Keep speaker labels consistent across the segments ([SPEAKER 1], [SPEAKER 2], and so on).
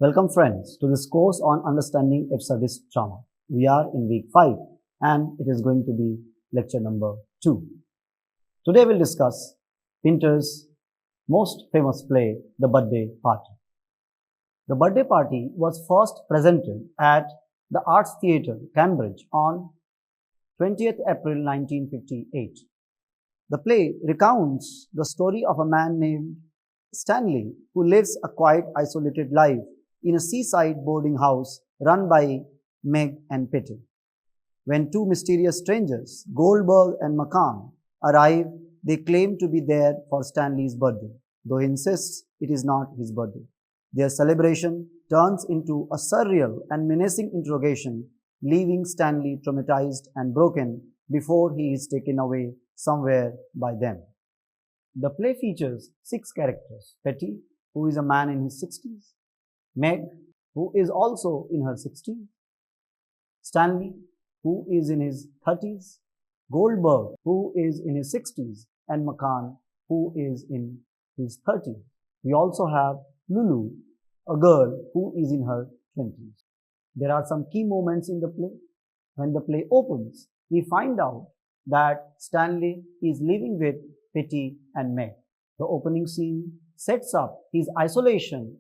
[SPEAKER 1] Welcome friends to this course on understanding absurdist drama. We are in week 5 and it is going to be lecture number 2. Today we'll discuss Pinter's most famous play, The Birthday Party. The Birthday Party was first presented at the Arts Theatre, Cambridge on 20th April 1958. The play recounts the story of a man named Stanley who lives a quiet, isolated life in a seaside boarding house run by Meg and Petty. When two mysterious strangers, Goldberg and McCann, arrive, they claim to be there for Stanley's birthday, though he insists it is not his birthday. Their celebration turns into a surreal and menacing interrogation, leaving Stanley traumatized and broken before he is taken away somewhere by them. The play features 6 characters: Petty, who is a man in his 60s, Meg, who is also in her 60s, Stanley, who is in his 30s, Goldberg, who is in his 60s, and McCann, who is in his 30s. We also have Lulu, a girl who is in her 20s. There are some key moments in the play. When the play opens, we find out that Stanley is living with Petty and Meg. The opening scene sets up his isolation,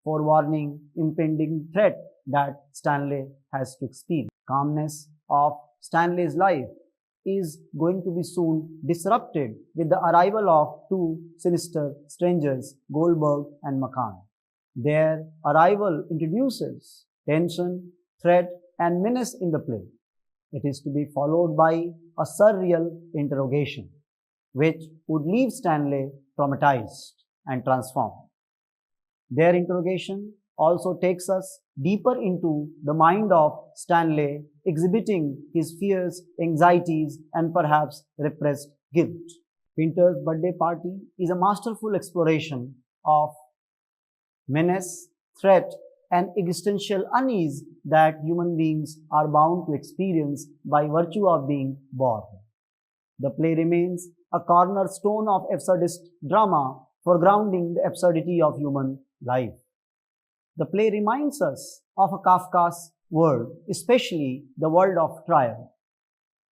[SPEAKER 1] forewarning impending threat that Stanley has to experience. Calmness of Stanley's life is going to be soon disrupted with the arrival of two sinister strangers, Goldberg and McCann. Their arrival introduces tension, threat, and menace in the play. It is to be followed by a surreal interrogation, which would leave Stanley traumatized and transformed. Their interrogation also takes us deeper into the mind of Stanley, exhibiting his fears, anxieties, and perhaps repressed guilt. Pinter's Birthday Party is a masterful exploration of menace, threat, and existential unease that human beings are bound to experience by virtue of being born. The play remains a cornerstone of absurdist drama for grounding the absurdity of human life. The play reminds us of a Kafka's world, especially the world of trial.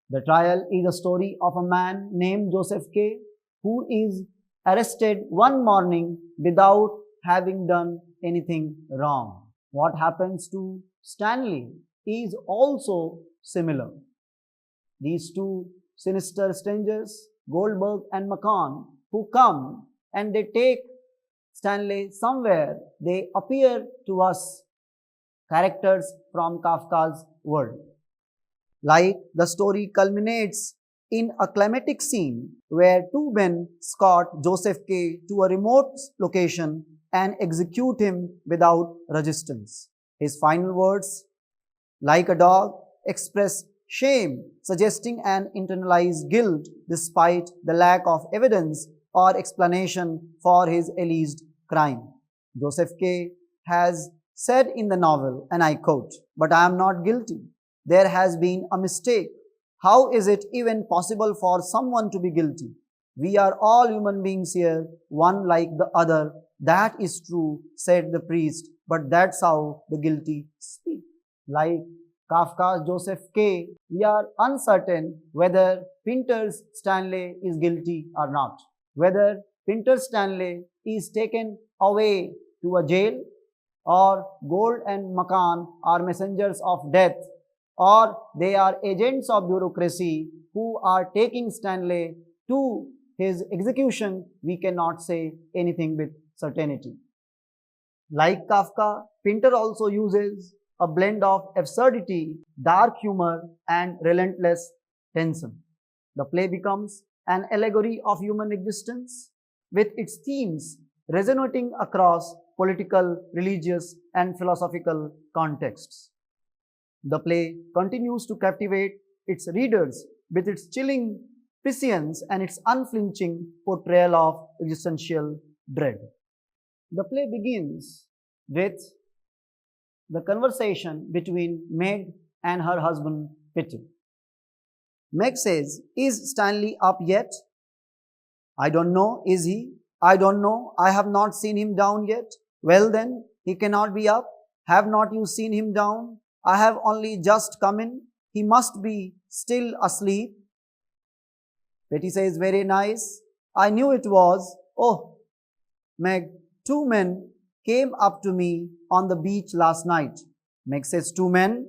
[SPEAKER 1] The trial is a story of a man named Joseph K., who is arrested one morning without having done anything wrong. What happens to Stanley is also similar. These two sinister strangers, Goldberg and McCann, who come and they take Stanley somewhere, they appear to us characters from Kafka's world. Like the story culminates in a climatic scene where two men escort Joseph K. to a remote location and execute him without resistance. His final words, like a dog, express shame, suggesting an internalized guilt despite the lack of evidence or explanation for his alleged crime. Joseph K. has said in the novel, and I quote, "But I am not guilty. There has been a mistake. How is it even possible for someone to be guilty? We are all human beings here, one like the other. That is true," said the priest, "but that's how the guilty speak." Like Kafka's Joseph K., we are uncertain whether Pinter's Stanley is guilty or not, whether Pinter's Stanley is taken away to a jail, or Gold and McCann are messengers of death, or they are agents of bureaucracy who are taking Stanley to his execution. We cannot say anything with certainty. Like Kafka, Pinter also uses a blend of absurdity, dark humor, and relentless tension. The play becomes an allegory of human existence, with its themes resonating across political, religious, and philosophical contexts. The play continues to captivate its readers with its chilling prescience and its unflinching portrayal of existential dread. The play begins with the conversation between Meg and her husband Petty. Meg says, "Is Stanley up yet?" "I don't know. Is he?" "I don't know. I have not seen him down yet." "Well then, He cannot be up. Have not you seen him down? I have only just come in. He must be still asleep. Petty says, very nice. I knew it was. Oh, Meg, two men came up to me on the beach last night. Meg says, two men?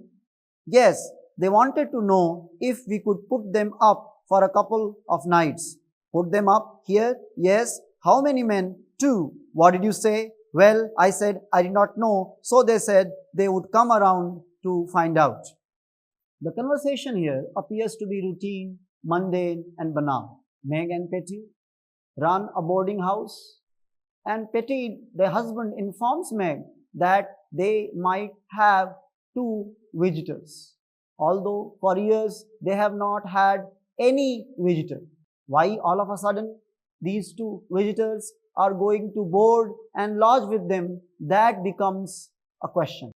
[SPEAKER 1] Yes, they wanted to know if we could put them up for a couple of nights. Put them up here? Yes. How many men? Two. What did you say? Well, I said I did not know, so they said they would come around to find out. The conversation here appears to be routine, mundane and banal. Meg and Petty run a boarding house, and Petty, their husband, informs Meg that they might have two visitors, although for years they have not had any visitor. Why all of a sudden these two visitors are going to board and lodge with them? That becomes a question.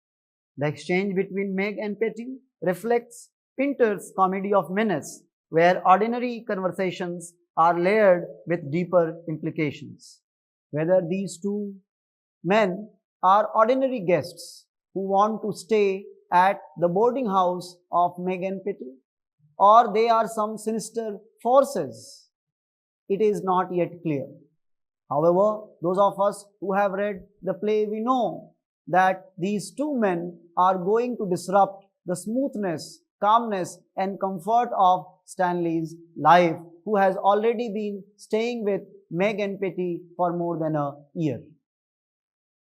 [SPEAKER 1] The exchange between Meg and Petty reflects Pinter's comedy of menace, where ordinary conversations are layered with deeper implications. Whether these two men are ordinary guests who want to stay at the boarding house of Meg and Petty, or they are some sinister forces, it is not yet clear. However, those of us who have read the play, we know that these two men are going to disrupt the smoothness, calmness and comfort of Stanley's life, who has already been staying with Meg and Petty for more than a year.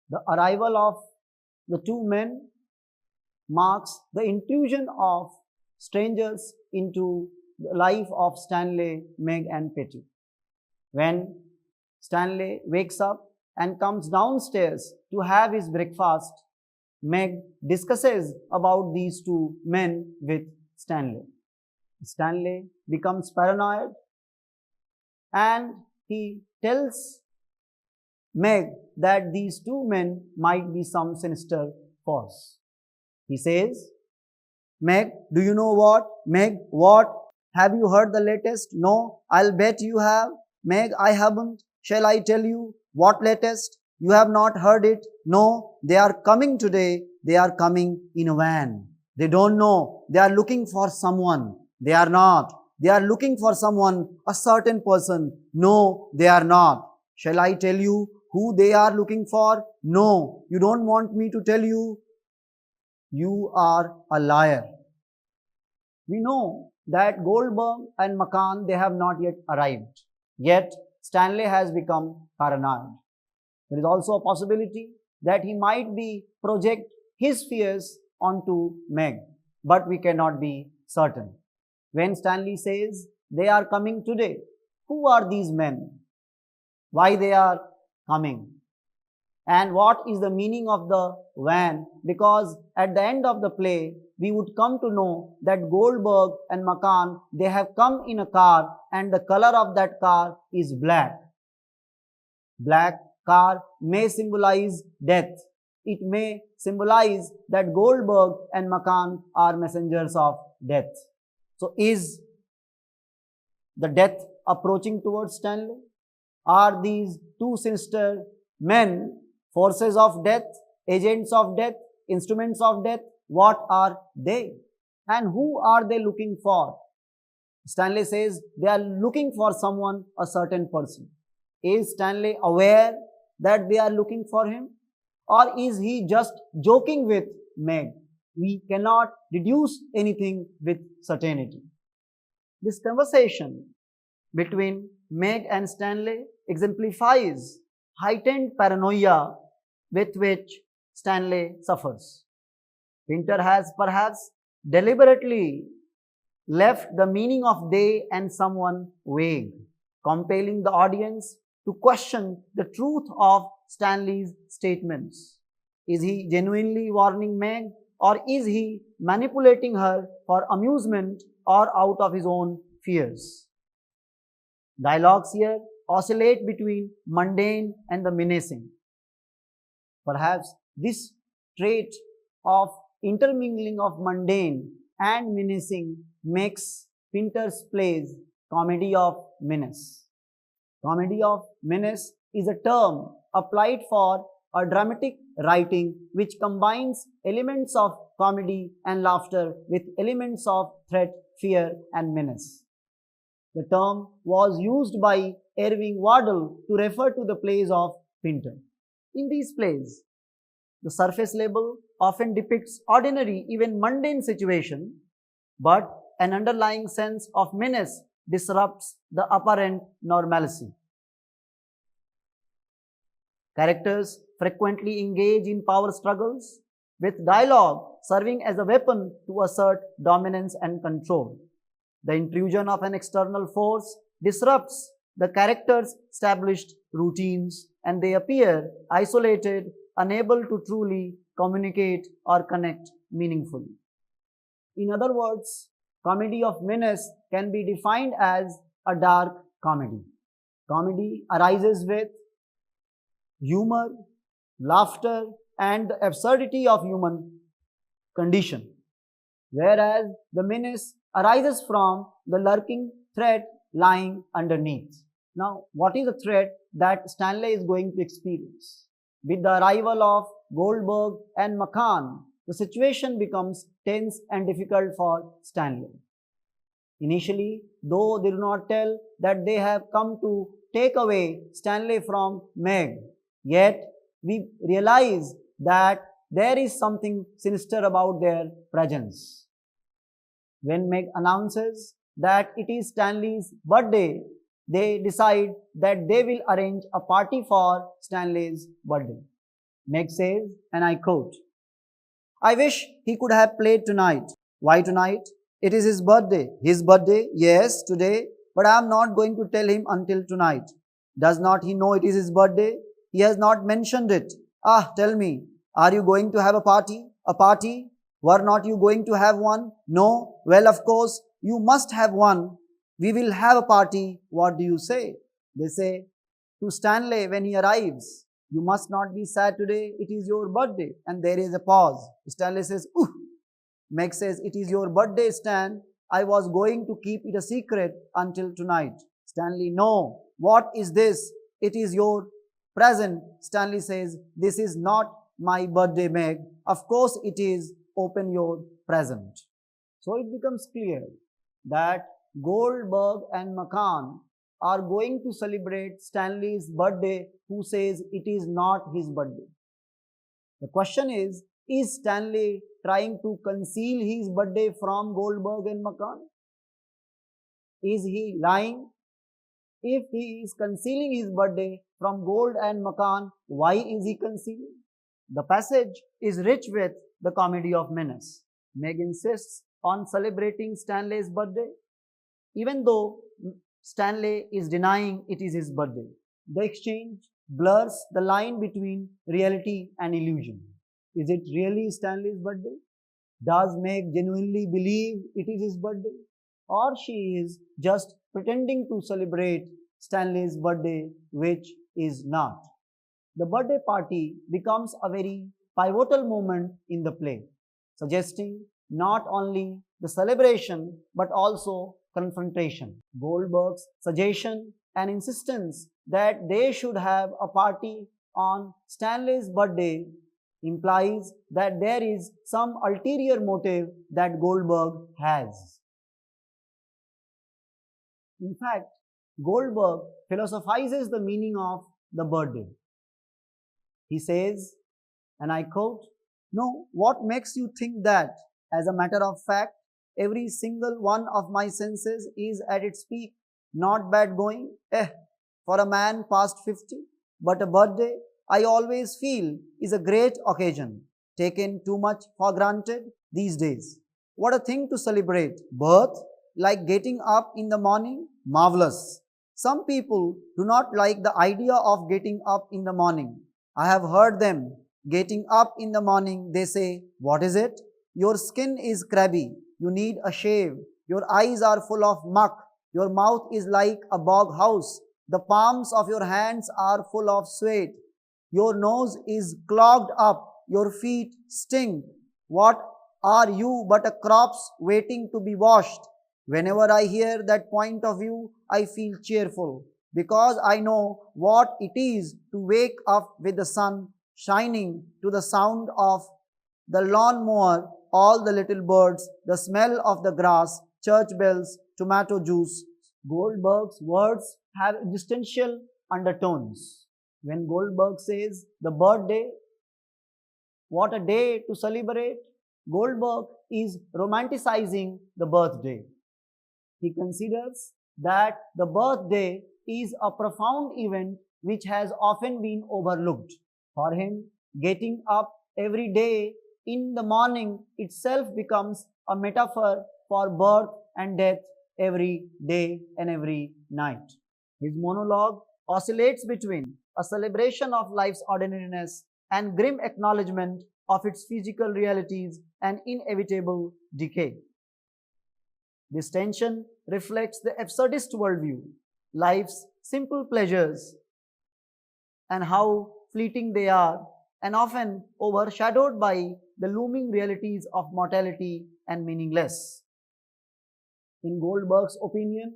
[SPEAKER 1] The arrival of the two men marks the intrusion of strangers into the life of Stanley, Meg and Petty. When Stanley wakes up and comes downstairs to have his breakfast, Meg discusses about these two men with Stanley. Stanley becomes paranoid and he tells Meg that these two men might be some sinister force. He says, Meg, do you know what? Meg, what? Have you heard the latest? No, I'll bet you have. Meg, I haven't. Shall I tell you what latest? You have not heard it? No, they are coming today. They are coming in a van. They don't know. They are looking for someone. They are not. They are looking for someone, a certain person. No, they are not. Shall I tell you who they are looking for? No, you don't want me to tell you. You are a liar. We know that Goldberg and McCann, they have not yet arrived. Yet, Stanley has become paranoid. There is also a possibility that he might be project his fears onto Meg, but we cannot be certain. When Stanley says they are coming today, who are these men? Why they are coming? And what is the meaning of the van? Because at the end of the play, we would come to know that Goldberg and McCann, they have come in a car and the color of that car is black. Black car may symbolize death. It may symbolize that Goldberg and McCann are messengers of death. So is the death approaching towards Stanley? Are these two sinister men forces of death, agents of death, instruments of death? What are they? And who are they looking for? Stanley says they are looking for someone, a certain person. Is Stanley aware that they are looking for him? Or is he just joking with Meg? We cannot deduce anything with certainty. This conversation between Meg and Stanley exemplifies heightened paranoia with which Stanley suffers. Pinter has perhaps deliberately left the meaning of they and someone vague, compelling the audience to question the truth of Stanley's statements. Is he genuinely warning Meg, or is he manipulating her for amusement or out of his own fears? Dialogues here oscillate between mundane and the menacing. Perhaps this trait of intermingling of mundane and menacing makes Pinter's plays comedy of menace. Comedy of menace is a term applied for a dramatic writing which combines elements of comedy and laughter with elements of threat, fear, and menace. The term was used by Irving Wardle to refer to the plays of Pinter. In these plays, the surface level often depicts ordinary, even mundane situation, but an underlying sense of menace disrupts the apparent normalcy. Characters frequently engage in power struggles, with dialogue serving as a weapon to assert dominance and control. The intrusion of an external force disrupts the characters' established routines and they appear isolated, unable to truly communicate or connect meaningfully. In other words, comedy of menace can be defined as a dark comedy. Comedy arises with humor, laughter, and the absurdity of human condition, whereas the menace arises from the lurking threat lying underneath. Now, what is the threat that Stanley is going to experience? With the arrival of Goldberg and McCann, the situation becomes tense and difficult for Stanley. Initially, though they do not tell that they have come to take away Stanley from Meg, yet we realize that there is something sinister about their presence. When Meg announces that it is Stanley's birthday, they decide that they will arrange a party for Stanley's birthday. Meg says, and I quote, "I wish he could have played tonight." Why tonight? It is his birthday. His birthday, yes, today, but I am not going to tell him until tonight. Does not he know it is his birthday? He has not mentioned it. Ah, tell me, are you going to have a party? A party? Were not you going to have one? No? Well, of course, you must have one. We will have a party. What do you say? They say to Stanley when he arrives, "You must not be sad today. It is your birthday." And there is a pause. Stanley says, "Ooh." Meg says, "It is your birthday, Stan. I was going to keep it a secret until tonight." Stanley, "No. What is this? It is your present." Stanley says, "This is not my birthday, Meg. Of course it is. Open your present." So it becomes clear that Goldberg and McCann are going to celebrate Stanley's birthday, who says it is not his birthday. The question is Stanley trying to conceal his birthday from Goldberg and McCann? Is he lying? If he is concealing his birthday from Gold and McCann, why is he concealing? The passage is rich with the comedy of menace. Meg insists on celebrating Stanley's birthday, even though Stanley is denying it is his birthday. The exchange blurs the line between reality and illusion. Is it really Stanley's birthday? Does Meg genuinely believe it is his birthday? Or she is just pretending to celebrate Stanley's birthday, which is not. The birthday party becomes a very pivotal moment in the play, suggesting not only the celebration but also confrontation. Goldberg's suggestion and insistence that they should have a party on Stanley's birthday implies that there is some ulterior motive that Goldberg has. In fact, Goldberg philosophizes the meaning of the birthday. He says, and I quote, "No, what makes you think that? As a matter of fact, every single one of my senses is at its peak. Not bad going, for a man past 50. But a birthday, I always feel, is a great occasion, taken too much for granted these days. What a thing to celebrate. Birth, like getting up in the morning, marvelous. Some people do not like the idea of getting up in the morning. I have heard them. Getting up in the morning, they say, what is it? Your skin is crabby. You need a shave. Your eyes are full of muck. Your mouth is like a bog house. The palms of your hands are full of sweat. Your nose is clogged up. Your feet stink. What are you but a corpse waiting to be washed? Whenever I hear that point of view, I feel cheerful because I know what it is to wake up with the sun shining to the sound of the lawnmower, all the little birds, the smell of the grass, church bells, tomato juice. Goldberg's words have existential undertones. When Goldberg says the birthday, what a day to celebrate, Goldberg is romanticizing the birthday. He considers that the birthday is a profound event which has often been overlooked. For him, getting up every day in the morning itself becomes a metaphor for birth and death every day and every night. His monologue oscillates between a celebration of life's ordinariness and grim acknowledgement of its physical realities and inevitable decay. This tension reflects the absurdist worldview, life's simple pleasures, and how fleeting they are, and often overshadowed by the looming realities of mortality and meaningless. In Goldberg's opinion,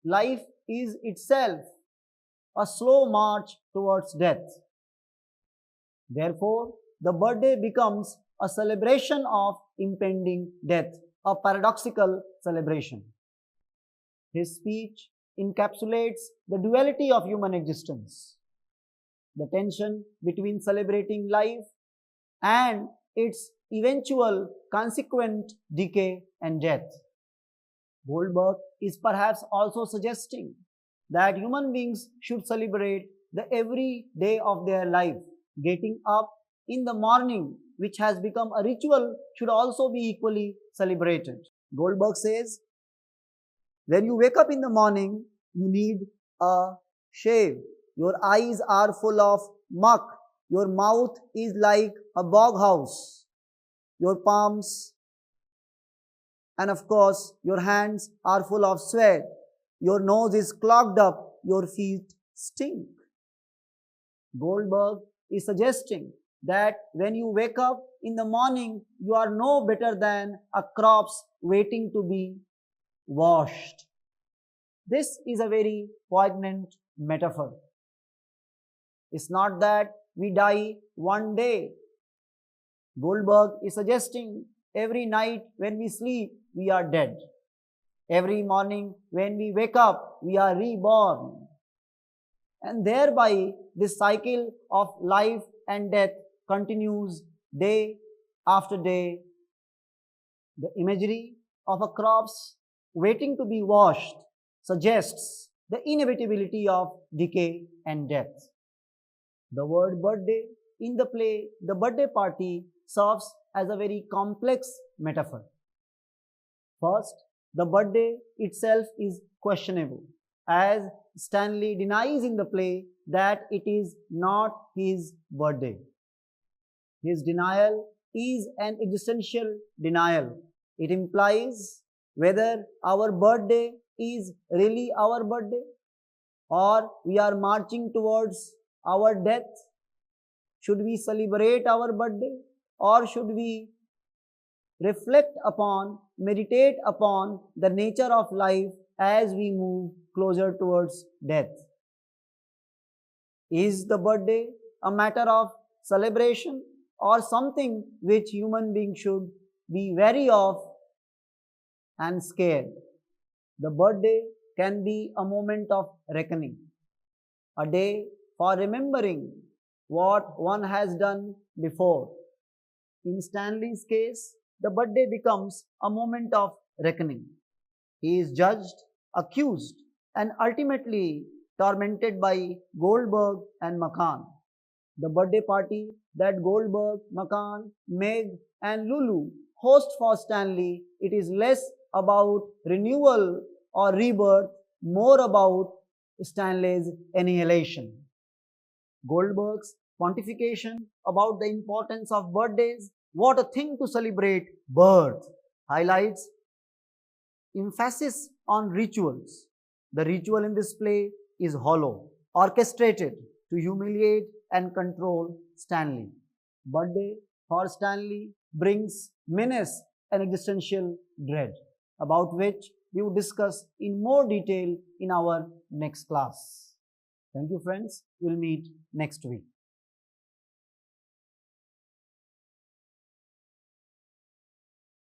[SPEAKER 1] life is itself a slow march towards death. Therefore, the birthday becomes a celebration of impending death, a paradoxical celebration. His speech encapsulates the duality of human existence, the tension between celebrating life and its eventual consequent decay and death. Goldberg is perhaps also suggesting that human beings should celebrate the every day of their life. Getting up in the morning, which has become a ritual, should also be equally celebrated. Goldberg says, when you wake up in the morning, you need a shave. Your eyes are full of muck. Your mouth is like a bog house. Your palms and of course your hands are full of sweat. Your nose is clogged up. Your feet stink. Goldberg is suggesting that when you wake up in the morning, you are no better than a corpse waiting to be washed. This is a very poignant metaphor. It's not that we die one day. Goldberg is suggesting every night when we sleep, we are dead. Every morning when we wake up, we are reborn. And thereby, this cycle of life and death continues day after day. The imagery of a corpse waiting to be washed suggests the inevitability of decay and death. The word birthday in the play The Birthday Party serves as a very complex metaphor. First, the birthday itself is questionable, as Stanley denies in the play that it is not his birthday. His denial is an existential denial. It implies whether our birthday is really our birthday or we are marching towards our death. Should we celebrate our birthday or should we reflect upon, meditate upon the nature of life as we move closer towards death? Is the birthday a matter of celebration or something which human beings should be wary of and scared? The birthday can be a moment of reckoning, a day for remembering what one has done before. In Stanley's case, the birthday becomes a moment of reckoning. He is judged, accused, and ultimately tormented by Goldberg and McCann. The birthday party that Goldberg, McCann, Meg, and Lulu host for Stanley, it is less about renewal or rebirth, more about Stanley's annihilation. Goldberg's pontification about the importance of birthdays, what a thing to celebrate birth, highlights emphasis on rituals. The ritual in this play is hollow, orchestrated to humiliate and control Stanley. Birthday for Stanley brings menace and existential dread, about which we will discuss in more detail in our next class. Thank you, friends. We'll meet next week.